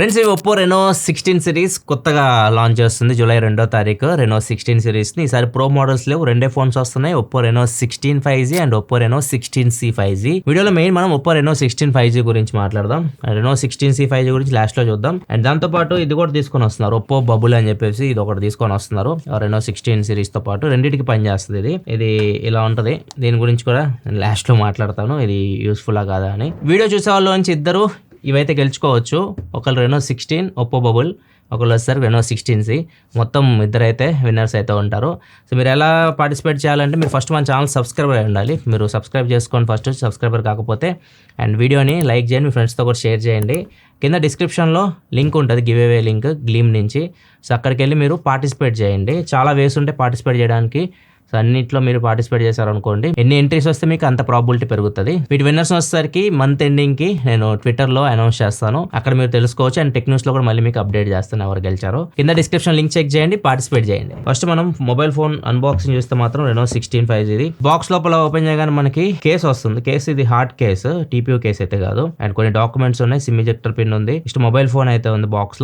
Friends ఈ Oppo Reno 16 series కొత్తగా launch చేస్తుంది జూలై 2వ తారీఖు. రెనో 16 సిరీస్ని ఈసారి ప్రో మోడల్స్ లేవు, రెండే ఫోన్స్ వస్తున్నాయి, Oppo Reno 16 5G and Oppo Reno 16C 5G. వీడియోలో మెయిన్ మనం ఒప్పో రెనో 16 5G గురించి మాట్లాడదాం. రెనో 16C 5G గురించి లాస్ట్ లో చూద్దాం. అండ్ దాంతో పాటు ఇది కూడా తీసుకొని వస్తున్నారు, ఒప్పో బబుల్ అని చెప్పేసి ఇది ఒకటి తీసుకొని వస్తున్నారు. రెనో 16 సిరీస్ తో పాటు రెండింటికి పనిచేస్తుంది. ఇది ఇలా ఉంటది, దీని గురించి కూడా లాస్ట్ లో మాట్లాడతాను, ఇది యూస్ఫుల్ కాదా అని. వీడియో చూసే వాళ్ళు నుంచి ఇద్దరు ఇవైతే గెలుచుకోవచ్చు. ఒకళ్ళు రెనో 16 ఒప్పో బబుల్, ఒకళ్ళు వచ్చేసరి రెనో 16C. మొత్తం ఇద్దరైతే విన్నర్స్ అయితే ఉంటారు. సో మీరు ఎలా పార్టిసిపేట్ చేయాలంటే మీరు ఫస్ట్ మన ఛానల్ సబ్స్క్రైబర్ అయి ఉండాలి. మీరు సబ్స్క్రైబ్ చేసుకోండి ఫస్ట్, సబ్స్క్రైబర్ కాకపోతే. అండ్ వీడియోని లైక్ చేయండి, మీ ఫ్రెండ్స్తో కూడా షేర్ చేయండి. కింద డిస్క్రిప్షన్లో లింక్ ఉంటుంది, గివ్ అవే లింక్ గ్లీమ్ నుంచి. సో అక్కడికి వెళ్ళి మీరు పార్టిసిపేట్ చేయండి. చాలా వేస్ ఉంటాయి పార్టిసిపేట్ చేయడానికి. సో అన్నింటిలో మీరు పార్టిసిపేట్ చేశారనుకోండి, ఎన్ని ఎంట్రీస్ వస్తే మీకు అంత ప్రాబిలిటీ పెరుగుతుంది. వీటి విన్నర్స్ వచ్చేసరికి మంత్ ఎండింగ్కి నేను ట్విట్టర్లో అనౌన్స్ చేస్తాను, అక్కడ మీరు తెలుసుకోవచ్చు. అండ్ టెక్ న్యూస్లో కూడా మళ్ళీ మీకు అప్డేట్ చేస్తాను ఎవరు గెలిచారో. కింద డిస్క్రిప్షన్ లింక్ చెక్ చేయండి, పార్టిసిపేట్ చేయండి. ఫస్ట్ మనం మొబైల్ ఫోన్ అన్బాక్సింగ్ చూస్తే మాత్రం రెనో 16 5G ఇది. బాక్స్ లోపల ఓపెన్ చేయగానే మనకి కేసు వస్తుంది. కేసు ఇది హార్డ్ కేసు, TPU కేసు అయితే కాదు. అండ్ కొన్ని డాక్యుమెంట్స్ ఉన్నాయి, సిమ్ ఎజెక్టర్ పిన్ ఉంది, ఇష్ట మొబైల్ ఫోన్ అయితే ఉంది. బాక్స్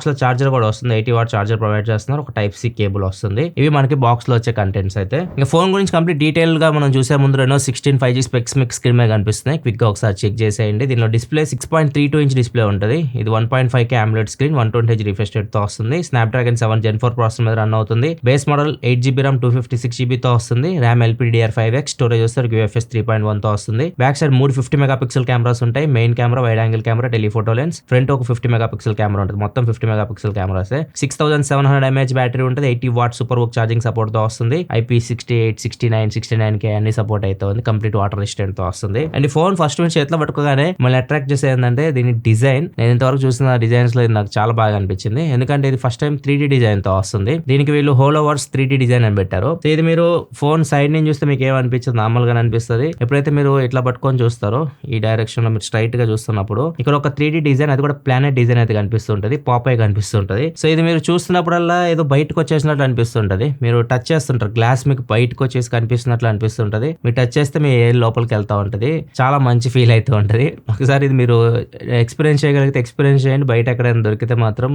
లో చార్జర్ కూడా వస్తుంది, 80W చార్జర్ ప్రొవైడ్ చేస్తున్నారు. ఒక Type-C కేబుల్ వస్తుంది. ఇవి మనకి బాక్స్ లో వచ్చే కంటెంట్స్ అయితే. ఇంకా ఫోన్ గురించి కంప్లీట్ డీటెయిల్ గా మనం చూసే ముందు రెనో 16 5G స్పెక్స్ మీకు స్క్రీన్ మీద కనిపిస్తున్నాయి, క్విక్ గా ఒకసారి చెక్ చేసేయండి. దీనిలో డిస్ప్లే 6.32 ఇంచ్ డిస్ప్లే ఉంటుంది. ఇది 1.5K AMOLED screen, 120Hz refresh rate తో వస్తుంది. స్నాప్డ్రాగన్ 7 Gen 4 ప్రాసెసర్ మీద రన్ అవుతుంది. Base model 8GB RAM 256GB తో వస్తుంది. ర్యామ్ LPDDR5X, స్టోరేజ్ వస్తే UFS 3.1 తో వస్తుంది. బ్యాక్ సైడ్ 3 50 మెగాపిక్సెల్ కెమెరాస్ ఉంటాయి. Main camera, wide angle camera, telephoto lens. Front ఒక 50 మెగాపిక్సెల్ కెమెరా ఉంటుంది. మొత్తం 50 మెగాపిక్సెల్ కెమెరాస్. 6700 mAh బ్యాటరీ ఉంటుంది. 80W super work charging support తో వస్తుంది. IP68 69K అన్ని సపోర్ట్ అయితే ఉంది. కంప్లీట్ వాటర్ రెసిస్టెంట్ తో వస్తుంది. అండ్ ఈ ఫోన్ ఫస్ట్ నుంచి చేతిలో పట్టుకోగానే మళ్ళీ అట్రాక్ట్ చేసే ఏంటంటే దీని డిజైన్. నేను ఇంతవరకు చూసిన డిజైన్స్ లో ఇది నాకు చాలా బాగా అనిపించింది, ఎందుకంటే ఇది ఫస్ట్ టైం 3D డిజైన్ తో వస్తుంది. దీనికి వీళ్ళు హోల్ ఓవర్స్ 3D డిజైన్ అని పెట్టారు. సో ఇది మీరు ఫోన్ సైడ్ నుంచి చూస్తే మీకు ఏమనిపించదు, నార్మల్ గా అనిపిస్తుంది. ఎప్పుడైతే మీరు ఇట్లా పట్టుకొని చూస్తారో ఈ డైరెక్షన్ లో మీరు స్ట్రైట్ గా చూస్తున్నప్పుడు ఇక్కడ ఒక 3D డిజైన్, అది కూడా ప్లానెట్ డిజైన్ అయితే కనిపిస్తుంటది, పాపై కనిపిస్తుంటది. సో ఇది మీరు చూస్తున్నప్పుడల్లా ఏదో బయటకు వచ్చేసినట్లు అనిపిస్తుంటది. మీరు టచ్ చేస్తుంటారు, గ్లాస్ మీకు బయటకు వచ్చేసి కనిపిస్తున్నట్లు అనిపిస్తుంటది. మీరు టచ్ చేస్తే మీ ఏ లోపలికి వెళ్తా ఉంటది, చాలా మంచి ఫీల్ అయితే ఉంటది. ఒకసారి ఇది మీరు ఎక్స్పీరియన్స్ చేయగలిగితే ఎక్స్పీరియన్స్ చేయండి. బయట ఎక్కడైనా దొరికితే మాత్రం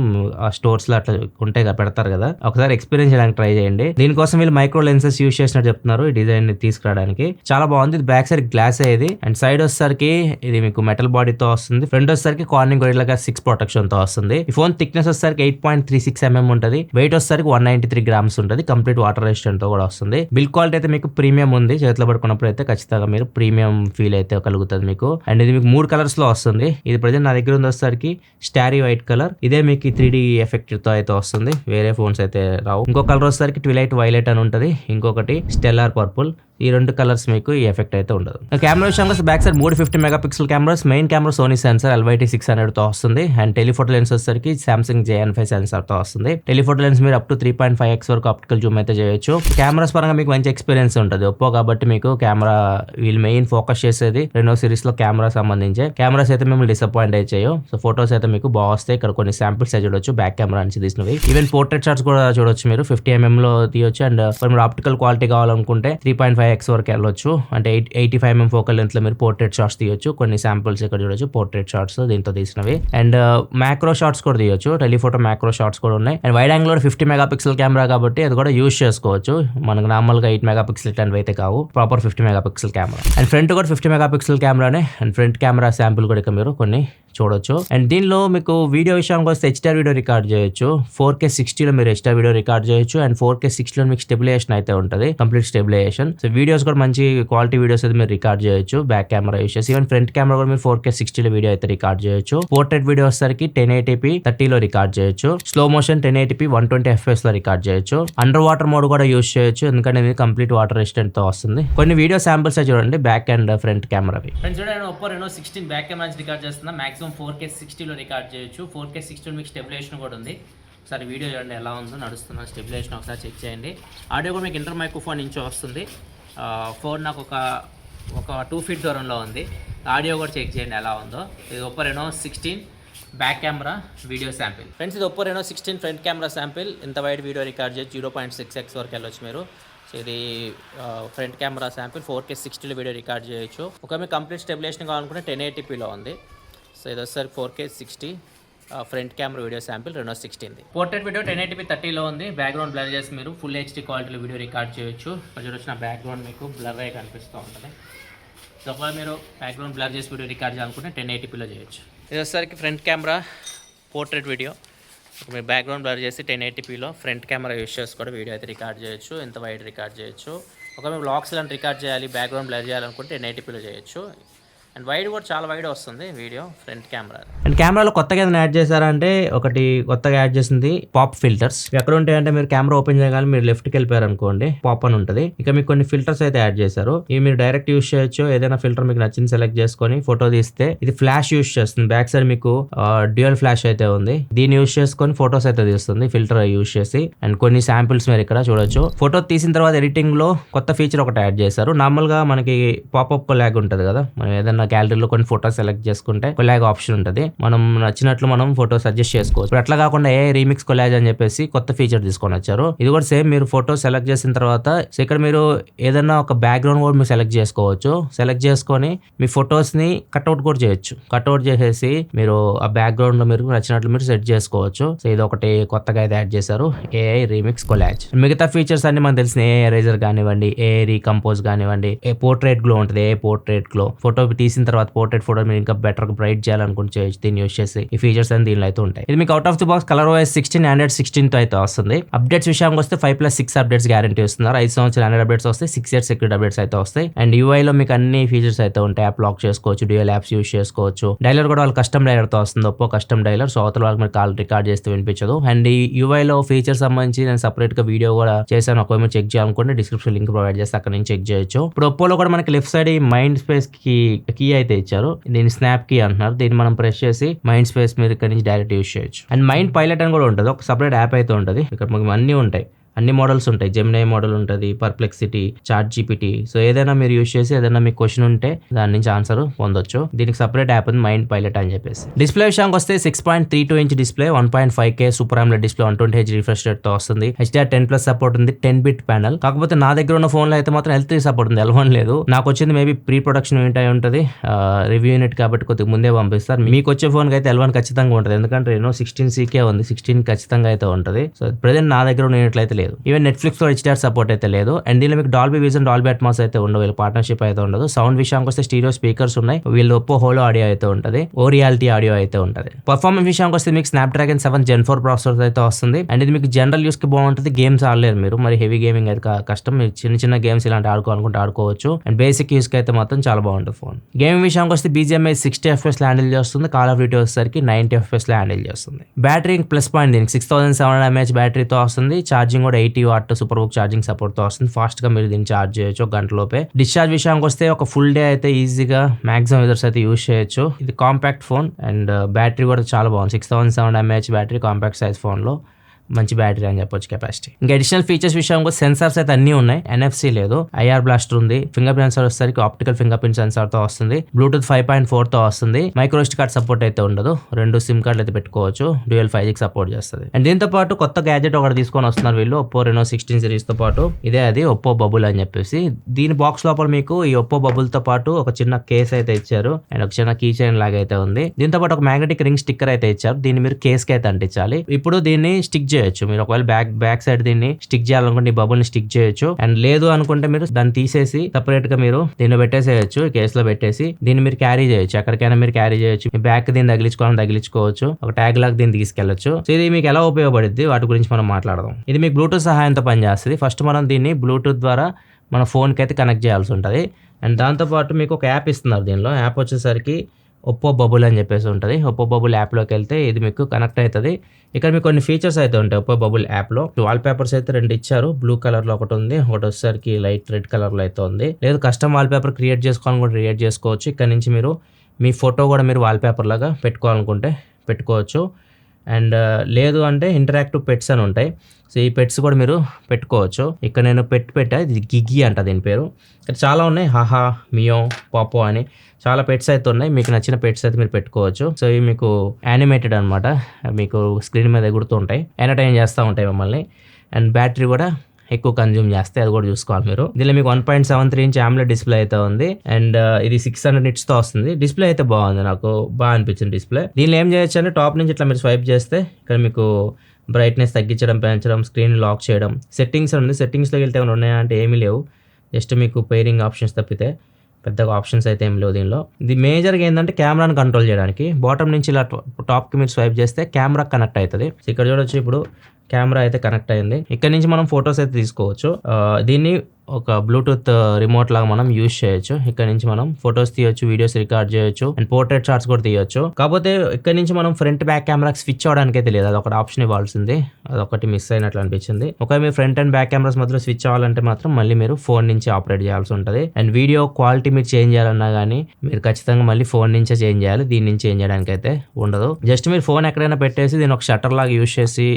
ఆ స్టోర్స్ లో అట్లా ఉంటాయి కదా, పెడతారు కదా, ఒకసారి ఎక్స్పీరియన్స్ చేయడానికి ట్రై చేయండి. దీనికోసం వీళ్ళు మైక్రో లెన్సెస్ యూజ్ చేసినట్టు చెప్తున్నారు ఈ డిజైన్ ని తీసుకురావడానికి. చాలా బాగుంది. ఇది బ్యాక్ సైడ్ గ్లాస్ అయ్యేది. అండ్ సైడ్ వచ్చేసరికి ఇది మీకు మెటల్ బాడీతో వస్తుంది. ఫ్రంట్ వచ్చేసరికి కార్నింగ్ గొరిల్లా గ్లాస్ 6 ప్రొటెక్షన్ తో వస్తుంది. ఈ ఫోన్ థిక్నెస్ వచ్చేసరికి 8.36 mm ఉంటుంది. వెయిట్ వచ్చేసరికి 193 grams ఉంటుంది. కంప్లీట్ వాటర్ రెసిస్టెంట్ తో కూడా వస్తుంది. బిల్ క్వాలిటీ అయితే మీకు ప్రీమియం ఉంది. చేతిలో పడుకున్నప్పుడు అయితే ఖచ్చితంగా మీరు ప్రీమియం ఫీల్ అయితే కలుగుతుంది మీకు. అండ్ ఇది మీకు 3 కలర్స్ లో వస్తుంది. ఇది ప్రజెంట్ నా దగ్గర ఉంది వచ్చేసరికి స్టారీ వైట్ కలర్. ఇదే మీకు 3D ఎఫెక్ట్ తో అయితే వస్తుంది, వేరే ఫోన్స్ అయితే రావు. ఇంకో కలర్ వచ్చేసరికి ట్విలైట్ వైలెట్ అని ఉంటుంది, ఇంకొకటి స్టెల్లార్ పర్పుల్. ఈ 2 కలర్స్ మీకు ఈ ఎఫెక్ట్ అయితే ఉండదు. కెమెరా విషయంలో back side 3 50 megapixel cameras. Main camera Sony sensor LYT600 తో వస్తుంది. అండ్ టెలిఫోటో లెన్స్ వచ్చేసరికి సామ్సంగ్ JN5 సెన్సార్ తో వస్తుంది. టెలిఫోటో లెన్స్ మీరు అప్ టు 3.5x వరకు ఆప్టికల్ జూమ్ అయితే చేయొచ్చు. కెమెరాస్ పరంగా మీకు మంచి ఎక్స్పీరియన్స్ ఉంటుంది ఒప్పో కాబట్టి. మీకు కెమెరా వీళ్ళు మెయిన్ ఫోకస్ చేసేది రెనో సిరీస్ లో కెమెరా సంబంధించి. కెమెరాస్ అయితే మేము డిసప్పాయింట్ అయితే చేయవు. సో ఫోటోస్ అయితే మీకు బాగా వస్తాయి. ఇక్కడ కొన్ని శాంపిల్స్ చూడొచ్చు బ్యాక్ కెమెరా నుంచి తీసినవి. ఈవెన్ పోర్ట్రేట్ షాట్స్ కూడా చూడొచ్చు మీరు, 50 mm లో తీయొచ్చు. అండ్ మీరు ఆప్టికల్ క్వాలిటీ కావాలనుకుంటే 3.5x వరకు వెళ్ళొచ్చు. అంటే 85 mm ఫోకల్ లెంత్ లో మీరు పోర్ట్రేట్ షాట్స్ తీయొచ్చు. కొన్ని శాంపిల్స్ ఇక్కడ చూడొచ్చు పోర్ట్రేట్ షాట్స్ దీంతో తీసినవి. అండ్ మ్యాక్రో షాట్స్ కూడా తీయొచ్చు, టెలిఫోటో మ్యాక్రో షాట్స్ కూడా ఉన్నాయి. And wide angle 50 megapixel camera కాబట్టి అది కూడా యూజ్ చేసుకోవచ్చు. మనకు నార్మల్ గా 8 మెగాపిక్సెల్ ఇట్లాంటివి అయితే కావు, proper 50 megapixel camera. And front కూడా 50 మెగాపిక్సెల్ కెమెరానే. అండ్ ఫ్రంట్ కెమెరా శాంపుల్ కూడా మీరు కొన్ని చూడొచ్చు. అండ్ దీనిలో మీకు వీడియో విషయానికి వస్తే HDR వీడియో రికార్డ్ చేయొచ్చు. 4K 60లో మీరు HDR వీడియో రికార్డ్ చేయొచ్చు. అండ్ 4K 60లో మీకు స్టెబిలైజేషన్ అయితే ఉంటుంది, కంప్లీట్ స్టెబిలైజేషన్. సో వీడియోస్ కూడా మంచి క్వాలిటీ వీడియోస్ అయితే మీరు రికార్డ్ చేయొచ్చు బ్యాక్ కెమెరా యూస్ చేసి. ఈవెన్ ఫ్రంట్ కెమెరా కూడా మీరు 4K 60లో వీడియో అయితే రికార్డ్ చేయొచ్చు. పోర్ట్రేట్ వీడియో వచ్చేసరికి 1080p 30లో రికార్డ్ చేయొచ్చు. స్లో మోషన్ 1080p 120 FPS లో రికార్డ్ చేయొచ్చు. అండర్ వాటర్ మోడ్ కూడా యూస్ చేయొచ్చు, ఎందుకంటే ఇది కంప్లీట్ వాటర్ రెసిస్టెంట్ తో వస్తుంది. కొన్ని వీడియో శాంపిల్స్ చూడండి బ్యాక్ అండ్ ఫ్రంట్ కెమెరావి. ఫ్రెండ్స్ చూడండి, Oppo Reno 16 back camera record చేస్తున్నా. మాక్సిమం 4K 60లో రికార్డ్ చేయొచ్చు. 4K 60 మీకు స్టెబిలైజేషన్ కూడా ఉంది. ఒకసారి వీడియో చూడండి ఎలా ఉందో, నడుస్తున్న స్టెబిలైజేషన్ ఒకసారి చెక్ చేయండి. ఆడియో కూడా మీకు ఇంటర్ మైక్రోఫోన్ నుంచి వస్తుంది. ఫోన్ నాకు ఒక 2 feet దూరంలో ఉంది. ఆడియో కూడా చెక్ చేయండి ఎలా ఉందో. ఇది Oppo Reno 16 back camera video sample. Friends ఇది Oppo Reno 16 front camera sample. ఇంత వైడ్ వీడియో రికార్డ్ చేయొచ్చు, 0.6x వరకు వెళ్ళొచ్చు మీరు. సో ఇది ఫ్రంట్ కెమెరా శాంపిల్. 4K 60లో వీడియో రికార్డ్ చేయొచ్చు. ఒక మీకు కంప్లీట్ స్టెబిలైజేషన్ కావాలనుకుంటే 1080pలో ఉంది. సో ఇది వచ్చేసరికి 4K 60 front camera video sample Reno 16ది. పోర్ట్రేట్ వీడియో 1080p 30లో ఉంది. బ్యాక్గ్రౌండ్ బ్లర్ చేసి మీరు ఫుల్ హెచ్డి క్వాలిటీలో వీడియో రికార్డ్ చేయొచ్చు. కొంచెం వచ్చిన బ్యాక్గ్రౌండ్ మీకు బ్లర్ అయ్యి కనిపిస్తూ ఉంటుంది. సో ఒకవేళ మీరు బ్యాక్గ్రౌండ్ బ్లర్ చేసి వీడియో రికార్డ్ చేయాలనుకుంటే 1080pలో చేయొచ్చు. ఇది వచ్చేసరికి ఫ్రంట్ కెమెరా పోర్ట్రేట్ వీడియో. మీరు బ్యాక్గ్రౌండ్ బ్లర్ చేసి 1080pలో ఫ్రంట్ కెమెరా యూస్ చేసి కూడా వీడియో అయితే రికార్డ్ చేయొచ్చు. ఎంత వైడ్ రికార్డ్ చేయొచ్చు. ఒకవేళ మీరు బ్లాగ్స్ ఇలాంటి రికార్డ్ చేయాలి, బ్యాక్గ్రౌండ్ బ్లర్ చేయాలనుకుంటే 1080pలో చేయొచ్చు. అండ్ వైడ్ కూడా చాలా వైడ్ వస్తుంది వీడియో ఫ్రంట్ కెమెరా. అండ్ కెమెరాలో కొత్తగా ఏదైనా యాడ్ చేశారంటే ఒకటి కొత్తగా యాడ్ చేసింది పాప్ ఫిల్టర్స్. ఎక్కడ ఉంటాయంటే మీరు కెమెరా ఓపెన్ చేయగానే మీరు లెఫ్ట్కి వెళ్ళిపోయారు అనుకోండి, పాప్ అని ఉంటుంది. ఇక మీకు కొన్ని ఫిల్టర్స్ అయితే యాడ్ చేశారు. ఇవి మీరు డైరెక్ట్ యూస్ చేయొచ్చు. ఏదైనా ఫిల్టర్ మీకు నచ్చింది సెలెక్ట్ చేసుకొని ఫోటో తీస్తే ఇది ఫ్లాష్ యూస్ చేస్తుంది. బ్యాక్ సైడ్ మీకు డ్యూయల్ ఫ్లాష్ అయితే ఉంది. దీన్ని యూస్ చేసుకొని ఫోటోస్ అయితే తీస్తుంది ఫిల్టర్ యూస్ చేసి. అండ్ కొన్ని శాంపిల్స్ మీరు ఇక్కడ చూడొచ్చు. ఫోటో తీసిన తర్వాత ఎడిటింగ్ లో కొత్త ఫీచర్ ఒకటి యాడ్ చేశారు. నార్మల్ గా మనకి పాపప్ కొలాగ్ ఉంటుంది కదా, మనం ఏదైనా గ్యాలరీలో కొన్ని ఫోటో సెలెక్ట్ చేసుకుంటే కొలాగ్ ఆప్షన్ ఉంటుంది. మనం నచ్చినట్లు మనం ఫోటో సజెస్ట్ చేసుకోవచ్చు. ఇప్పుడు అట్లా కాకుండా ఏ రీమిక్స్ కొలాజ్ అని చెప్పేసి కొత్త ఫీచర్ తీసుకొని వచ్చారు. ఇది కూడా సేమ్. మీరు ఫోటో సెలెక్ట్ చేసిన తర్వాత ఇక్కడ మీరు ఏదైనా ఒక బ్యాక్గ్రౌండ్ కూడా మీరు సెలెక్ట్ చేసుకోవచ్చు. సెలెక్ట్ చేసుకొని మీ ఫొటోస్ ని కట్అవుట్ కూడా చేయొచ్చు. కట్అవుట్ చేసేసి మీరు ఆ బ్యాక్గ్రౌండ్ లో మీరు నచ్చినట్లు మీరు సెట్ చేసుకోవచ్చు. సో ఇది ఒకటి కొత్తగా అయితే యాడ్ చేశారు, ఏఐ రీమిక్స్ కొలాజ్. మిగతా ఫీచర్స్ అన్ని మనకు తెలిసిన ఏఐ ఎరేజర్ కానివ్వండి, ఏఐ రీకంపోజ్ కానివ్వండి, పోర్ట్రేట్ గ్లో ఉంటుంది. ఏ పోర్ట్రేట్ గ్లో ఫోటో తీసిన తర్వాత పోర్ట్రేట్ ఫోటో మీరు ఇంకా బెటర్ బ్రైట్ చేయాలనుకుంటే చేయొచ్చు. దీన్ని యూస్ చేసి ఈ ఫీచర్స్ అని దీనిలో అయితే ఉంటాయి. ఇది మీకు out of the box ColorOS 16 Android 16 తో అయితే వస్తుంది. అప్డేట్స్ విషయానికి వస్తే 5+6 అప్డేట్స్ గ్యారంటీ వస్తున్నారు. 5 సంవత్సరాల Android అప్డేట్స్ వస్తాయి, 6 years సెక్యూరిటీ అప్డేట్స్ అయితే వస్తాయి. అండ్ UI లో మీకు అన్ని ఫీచర్స్ అయితే ఉంటాయి. యాప్ లాక్ చేసుకోవచ్చు, డ్యూయల్ యాప్స్ యూస్ చేసుకోవచ్చు. డైలర్ కూడా వాళ్ళు కస్టమ్ డైలర్ తో వస్తుంది, ఒప్పో కస్టమ్ డైలర్. సో అవతల వాళ్ళకి మీరు కాల్ రికార్డ్ చేస్తే వినిపించదు. అండ్ ఈ UI లో ఫీచర్స్ సంబంధించి నేను సపరేట్ గా వీడియో కూడా చేశాను. ఒకవేళ చెక్ చేయాలనుకుంటే డిస్క్రిప్షన్ లింక్ ప్రొవైడ్ చేస్తే అక్కడ నుంచి చెక్ చేయొచ్చు. ఇప్పుడు ఒప్పోలో కూడా మనకి లెఫ్ట్ సైడ్ ఈ మైండ్ స్పేస్ కీ అయితే ఇచ్చారు. దీన్ని స్నాప్ కీ అంటున్నారు. దీన్ని మనం ప్రెస్ చేసి మైండ్ స్పేస్ మీరు ఇక్కడ నుంచి డైరెక్ట్ యూస్ చేయొచ్చు. అండ్ మైండ్ పైలట్ అని కూడా ఉంటుంది. ఒక సపరేట్ యాప్ అయితే ఉంటుంది. ఇక్కడ మనకి అన్నీ ఉంటాయి, అన్ని మోడల్స్ ఉంటాయి. జెమినై మోడల్ ఉంటుంది, పర్ప్లెక్సిటీ, చాట్ జీపీటీ. సో ఏదైనా మీరు యూస్ చేసి ఏదైనా మీకు క్వశ్చన్ ఉంటే దాని నుంచి ఆన్సర్ పొందొచ్చు. దీనికి సపరేట్ యాప్ ఉంది, మైండ్ పైలట్ అని చెప్పేసి. డిస్ప్లే విషయానికి వస్తే 6.32 inch display, 1.5K super AMOLED display, 120Hz refresh rate తో వస్తుంది. HDR10+ సపోర్ట్ ఉంది, 10-bit ప్యానల్. కాకపోతే నా దగ్గర ఉన్న ఫోన్ లో అయితే మాత్రం L3 సపోర్ట్ ఉంది, L1 లేదు. నాకు వచ్చింది మేబీ ప్రీ ప్రొడక్షన్ యూనిట్ అయి ఉంటుంది, రివ్యూ యూనిట్ కాబట్టి కొద్దిగా ముందే పంపిస్తారు. మీకు వచ్చే ఫోన్ కి అయితే L1 ఖచ్చితంగా ఉంటుంది, ఎందుకంటే Reno 16C ఉంది, 16 ఖచ్చితంగా అయితే ఉంటుంది. సో ప్రెజెంట్ నా దగ్గర ఉన్న యూనిట్లు అయితే లేదు. ఈవెన్ నెట్ఫ్లిక్స్ లో HDR సపోర్ట్ అయితే లేదు. అండ్ దీనిలో మీకు డాల్బీ విజన్, డాల్బీ అట్మాస్ అయితే ఉండవు, వీళ్ళ పార్ట్నర్షిప్ అయితే ఉండదు. సౌండ్ విషయానికి వస్తే స్టీరియో స్పీకర్స్ ఉన్నాయి. వీళ్ళు ఒప్పో హోలో ఆడియో అయితే ఉంటుంది, ఓరియాలిటీ ఆడియో అయితే ఉంటుంది. పర్ఫార్మెన్స్ విషయానికి వస్తే మీకు Snapdragon 7 Gen 4 ప్రాసెసర్ అయితే వస్తుంది. అండ్ ఇది మీకు జనరల్ యూస్ కి బాగుంటుంది. గేమ్స్ ఆడలేరు మీరు, మరి హెవీ గేమింగ్ అయితే కష్టం. మీరు చిన్న చిన్న గేమ్స్ ఇలాంటి ఆడుకోవాలనుకుంటే ఆడుకోవచ్చు. అండ్ బేసిక్ యూస్ కి అయితే మాత్రం చాలా బాగుంటుంది ఫోన్. గేమింగ్ విషయానికి వస్తే BGMI 60 FPS లో హ్యాండిల్ చేస్తుంది. కాల్ ఆఫ్ డ్యూటీ వచ్చేసరికి 90 FPS లో హ్యాండిల్ చేస్తుంది. బ్యాటరీ ప్లస్ పాయింట్, దీనికి 6700 mAh బ్యాటరీతో వస్తుంది. ఛార్జింగ్ కూడా 80 what super book charging support తో వస్తుంది. ఫాస్ట్ గా మీరు దీన్ని ఛార్జ్ చేయొచ్చు ఒక గంటలోపే. డిశ్చార్జ్ విషయానికి వస్తే ఒక ఫుల్ డే అయితే ఈజీగా మాక్సిమం యూజర్స్ అయితే యూజ్ చేయొచ్చు. ఇది కాంపాక్ట్ ఫోన్ అండ్ బ్యాటరీ కూడా చాలా బాగుంది. 6700 mAh battery, compact size phone లో మంచి బ్యాటరీ అని చెప్పొచ్చు, కెపాసిటీ. ఇంకా అడిషనల్ ఫీచర్స్ విషయంలో సెన్సార్స్ అయితే అన్ని ఉన్నాయి. NFC లేదు, IR బ్లాస్టర్ ఉంది. ఫింగర్ ప్రింట్ సెన్సార్ వచ్చేసరికి ఆప్టికల్ ఫింగర్ ప్రింట్ సెన్సార్ తో వస్తుంది. బ్లూటూత్ 5.4 తో వస్తుంది. మైక్రో SD కార్డ్ సపోర్ట్ అయితే ఉండదు. 2 సిమ్ కార్డులు అయితే పెట్టుకోవచ్చు. డ్యూయల్ 5G సపోర్ట్ చేస్తుంది. అండ్ దీంతో పాటు కొత్త గ్యాజెట్ ఒకటి తీసుకొని వస్తున్నారు వీళ్ళు, ఒప్పో Reno 16 సిరీస్ తో పాటు. ఇదే అది ఒప్పో బబుల్ అని చెప్పేసి. దీని బాక్స్ లోపల మీకు ఈ ఒప్పో బబుల్ తో పాటు ఒక చిన్న కేస్ అయితే ఇచ్చారు అండ్ ఒక చిన్న కీ చైన్ లాగా అయితే ఉంది. దీంతో పాటు ఒక మ్యాగ్నెటిక్ రింగ్ స్టిక్కర్ అయితే ఇచ్చారు. దీన్ని మీరు కేస్ కి అయితే అంటించాలి. ఇప్పుడు దీన్ని స్టిక్ చేయొచ్చు. మీరు ఒకవేళ బ్యాక్ సైడ్ దీన్ని స్టిక్ చేయాలనుకుంటే ఈ బబుల్ ని స్టిక్ చేయొచ్చు. అండ్ లేదు అనుకుంటే మీరు దాన్ని తీసేసి సపరేట్ గా మీరు దీన్ని పెట్టేసేయచ్చు. కేసులో పెట్టేసి దీన్ని మీరు క్యారీ చేయొచ్చు, ఎక్కడికైనా మీరు క్యారీ చేయొచ్చు. మీ బ్యాక్ దీన్ని తగిలించుకోవచ్చు. ఒక ట్యాగ్ లాగా దీన్ని తీసుకెళ్లొచ్చు. సో ఇది మీకు ఎలా ఉపయోగపడుద్ది వాటి గురించి మనం మాట్లాడదాం. ఇది మీకు బ్లూటూత్ సహాయంతో పనిచేస్తుంది. ఫస్ట్ మనం దీన్ని బ్లూటూత్ ద్వారా మన ఫోన్ కి అయితే కనెక్ట్ చేయాల్సి ఉంటుంది. అండ్ దాంతోపాటు మీకు ఒక యాప్ ఇస్తున్నారు. దీనిలో యాప్ వచ్చేసరికి ఒప్పో బబుల్ అని చెప్పేసి ఉంటుంది. ఒప్పో బబుల్ యాప్లోకి వెళ్తే ఇది మీకు కనెక్ట్ అవుతుంది. ఇక్కడ మీకు కొన్ని ఫీచర్స్ అయితే ఉంటాయి ఒప్పో బబుల్ యాప్లో. వాల్ పేపర్స్ అయితే 2 ఇచ్చారు. బ్లూ కలర్లో ఒకటి ఉంది, ఒకటి వచ్చేసరికి లైట్ రెడ్ కలర్లో అయితే ఉంది. లేదు కస్టమ్ వాల్ పేపర్ క్రియేట్ చేసుకోవాలని కూడా క్రియేట్ చేసుకోవచ్చు. ఇక్కడ నుంచి మీరు మీ ఫోటో కూడా మీరు వాల్ పేపర్ లాగా పెట్టుకోవాలనుకుంటే పెట్టుకోవచ్చు. అండ్ లేదు అంటే ఇంటరాక్టివ్ పెట్స్ అని ఉంటాయి. సో ఈ పెట్స్ కూడా మీరు పెట్టుకోవచ్చు. ఇక్కడ నేను పెట్టా, ఇది గిగ్గి అంట దీని పేరు. ఇక్కడ చాలా ఉన్నాయి, హాహా, మియో, పాపో అని చాలా పెట్స్ అయితే ఉన్నాయి. మీకు నచ్చిన పెట్స్ అయితే మీరు పెట్టుకోవచ్చు. సో ఇవి మీకు యానిమేటెడ్ అనమాట, మీకు స్క్రీన్ మీద ఎగురుతూ ఉంటాయి, ఎంటర్టైన్ చేస్తూ ఉంటాయి మిమ్మల్ని. అండ్ బ్యాటరీ కూడా ఎక్కువ కన్జ్యూమ్ చేస్తే అది కూడా చూసుకోవాలి మీరు. దీనిలో మీకు 1.73 ఇంచ్ AMOLED డిస్ప్లే అయితే ఉంది అండ్ ఇది 600 nits తో వస్తుంది. డిస్ప్లే అయితే బాగుంది, నాకు బాగా అనిపించింది డిస్ప్లే. దీనిలో ఏం చేయొచ్చు అంటే టాప్ నుంచి ఇట్లా మీరు స్వైప్ చేస్తే ఇక్కడ మీకు బ్రైట్నెస్ తగ్గించడం, పెంచడం, స్క్రీన్ లాక్ చేయడం, సెట్టింగ్స్ ఉంది. సెట్టింగ్స్లోకి వెళ్తే ఏమైనా ఉన్నాయా అంటే ఏమీ లేవు, జస్ట్ మీకు పెయిరింగ్ ఆప్షన్స్ తప్పితే పెద్దగా ఆప్షన్స్ అయితే ఏం లేవు దీనిలో. ఇది మేజర్గా ఏంటంటే కెమెరాని కంట్రోల్ చేయడానికి బాటమ్ నుంచి ఇలా టాప్కి మీరు స్వైప్ చేస్తే కెమెరా కనెక్ట్ అవుతుంది. సో ఇక్కడ చూడొచ్చు, ఇప్పుడు కెమెరా అయితే కనెక్ట్ అయింది. ఇక్కడ నుంచి మనం ఫొటోస్ అయితే తీసుకోవచ్చు. దీన్ని ఒక బ్లూటూత్ రిమోట్ లాగా మనం యూజ్ చేయొచ్చు. ఇక్కడ నుంచి మనం ఫొటోస్ తీయొచ్చు, వీడియోస్ రికార్డ్ చేయొచ్చు అండ్ పోర్ట్రేట్ షాట్స్ కూడా తీయొచ్చు. కాకపోతే ఇక్కడ నుంచి మనం ఫ్రంట్ బ్యాక్ కెమెరాకి స్విచ్ అవడానికి అయితే లేదు, అది ఒక ఆప్షన్ ఇవ్వాల్సింది, అదొకటి మిస్ అయినట్లు అనిపించింది. ఒకవేళ మీరు ఫ్రంట్ అండ్ బ్యాక్ కెమెరాస్ మధ్యలో స్విచ్ అవ్వాలంటే మాత్రం మళ్ళీ మీరు ఫోన్ నుంచి ఆపరేట్ చేయాల్సి ఉంటుంది. అండ్ వీడియో క్వాలిటీ మీరు చేంజ్ చేయాలన్నా కానీ మీరు ఖచ్చితంగా మళ్ళీ ఫోన్ నుంచే చేంజ్ చేయాలి, దీని నుంచి చేంజ్ చేయడానికి అయితే ఉండదు. జస్ట్ మీరు ఫోన్ ఎక్కడైనా పెట్టేసి దీన్ని ఒక షట్టర్ లాగా యూజ్ చేసి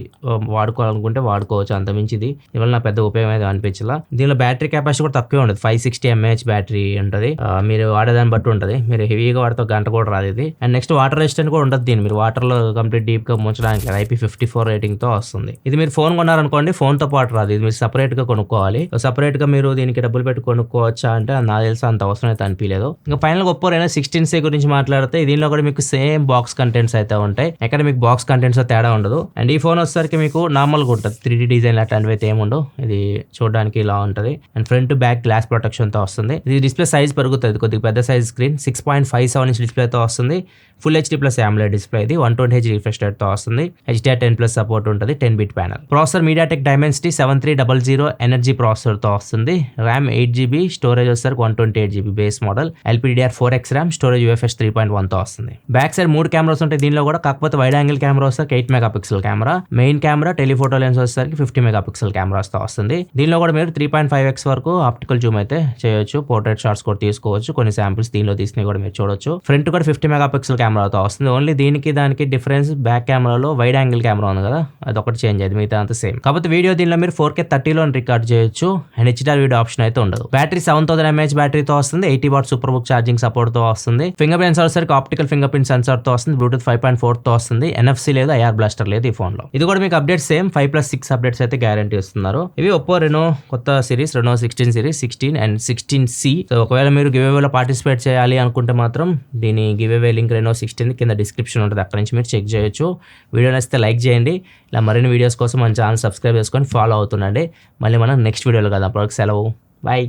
వాడుకోవాలనుకుంటే వాడుకోవచ్చు, అంతమించి ఇది ఇవాళ నా పెద్ద ఉపయోగం అయితే అనిపించలా. దీనిలో బ్యాటరీ కెపాసిటీ కూడా తక్కువే ఉంటుంది, 560 mAh బ్యాటరీ ఉంటుంది. మీరు వాడేదాన్ని బట్టి ఉంటుంది, మీరు హెవీగా వాడితే గంట కూడా రాదు ఇది. అండ్ నెక్స్ట్ వాటర్ రెసిస్టెంట్ కూడా ఉంటుంది దీన్ని, మీరు వాటర్లో కంప్లీట్ డీప్గా ముంచడానికి IP54 రేటింగ్తో వస్తుంది. ఇది మీరు ఫోన్ కొన్నారనుకోండి, ఫోన్తో పాటు రాదు, ఇది మీరు సపరేట్గా కొనుక్కోవాలి. సపరేట్గా మీరు దీనికి డబ్బులు పెట్టి కొనుక్కోవచ్చా అంటే నాకు తెలిసి అంత అవసరం అయితే అనిపించలేదు. ఇంకా ఫైనల్ ఒప్పో Reno 16C గురించి మాట్లాడితే దీనిలో కూడా మీకు సేమ్ బాక్స్ కంటెంట్స్ అయితే ఉంటాయి, ఎక్కడ మీకు బాక్స్ కంటెంట్స్ తేడా ఉండదు. అండ్ ఈ ఫోన్ వచ్చేసరికి మీకు నార్మల్గా ఉంటుంది, 3D డిజైన్ అట్లాంటివి అయితే ఏముండవు, ఇది చూడడానికి ఇలా ఉంటుంది. And front back glass protection తో వస్తుంది. ఇది డిస్ప్లే సైజ్ పెరుగుతుంది, కొద్దిగా పెద్ద సైజ్ స్క్రీన్, 6.57 ఇంచ్ డిస్ప్లేతో వస్తుంది. Full HD plus AMOLED display, ఇది 120Hz రిఫ్రెష్ రేట్ తో వస్తుంది. HDR10+ సపోర్ట్ ఉంటుంది, 10-bit panel. Processor MediaTek Dimensity 7300 energy processor తో వస్తుంది. RAM 8GB, స్టోరేజ్ వచ్చేసరికి 128GB base model, LPDDR4X RAM, storage UFS 3.1 తో వస్తుంది. బ్యాక్ సైడ్ 3 కెమెరాస్ ఉంటాయి దీనిలో కూడా, కాకపోతే వైడ్ యాంగిల్ కెమెరా వచ్చేసరికి 8 megapixel camera, main camera telephoto lens వచ్చేసరికి 50 మెగాపిక్సెల్ కెమెరాస్ తో వస్తుంది. దీనిలో కూడా మీరు 3.5x వరకు ఆప్టికల్ జూమ్ అయితే చేయొచ్చు, పోర్ట్రేట్ షాట్స్ కూడా తీసుకోవచ్చు. కొన్ని శాంపిల్స్ దీనిలో తీసినవి కూడా మీరు చూడొచ్చు. ఫ్రంట్ కూడా 50 మెగాపిక్సెల్ కెమెరాతో వస్తుంది. ఓన్లీ దీనికి దానికి డిఫరెన్స్ బ్యాక్ కెమెరాలో వైడ్ యాంగిల్ కెమెరా ఉంది కదా, అదొకటి చేంజ్ అయింది, మిగతా అంతా సేమ్. కాకపోతే వీడియో దీనిలో మీరు 4K 30లో రికార్డ్ చేయొచ్చు అండ్ HDR వీడియో ఆప్షన్ అయితే ఉండదు. బ్యాటరీ 7000 mAh బ్యాటరీతో వస్తుంది, 80 what super book charging support తో వస్తుంది. ఫింగర్ ప్రింట్ సెన్సార్ సరికి ఆప్టికల్ ఫింగర్ ప్రింట్ సెన్సార్ తో వస్తుంది. బ్లూటూత్ 5.4 తో వస్తుంది. NFC లేదు, IR బ్లాస్టర్ లేదు ఈ ఫోన్ లో. ఇది కూడా మీకు అప్డేట్ సేమ్ 5+6 అప్డేట్స్ అయితే గ్యారంటీ ఇస్తున్నారు. ఇవి ఒప్పో Reno కొత్త series Reno 16 series 16 and 16C. So ఒకవేళ మీరు గివ్ అవేలో పార్టిసిపేట్ చేయాలి అనుకుంటే మాత్రం దీని గివ్ అవే లింక్ Reno 16 కింద డిస్క్రిప్షన్ ఉంటుంది, అక్కడ నుంచి మీరు చెక్ చేయొచ్చు. వీడియో నచ్చితే లైక్ చేయండి, ఇలా మరిన్ని వీడియోస్ కోసం మన ఛానల్ సబ్స్క్రైబ్ చేసుకొని ఫాలో అవుతుండండి. మళ్ళీ మనం నెక్స్ట్ వీడియోలో కదా, అప్పటికి సెలవు, బాయ్.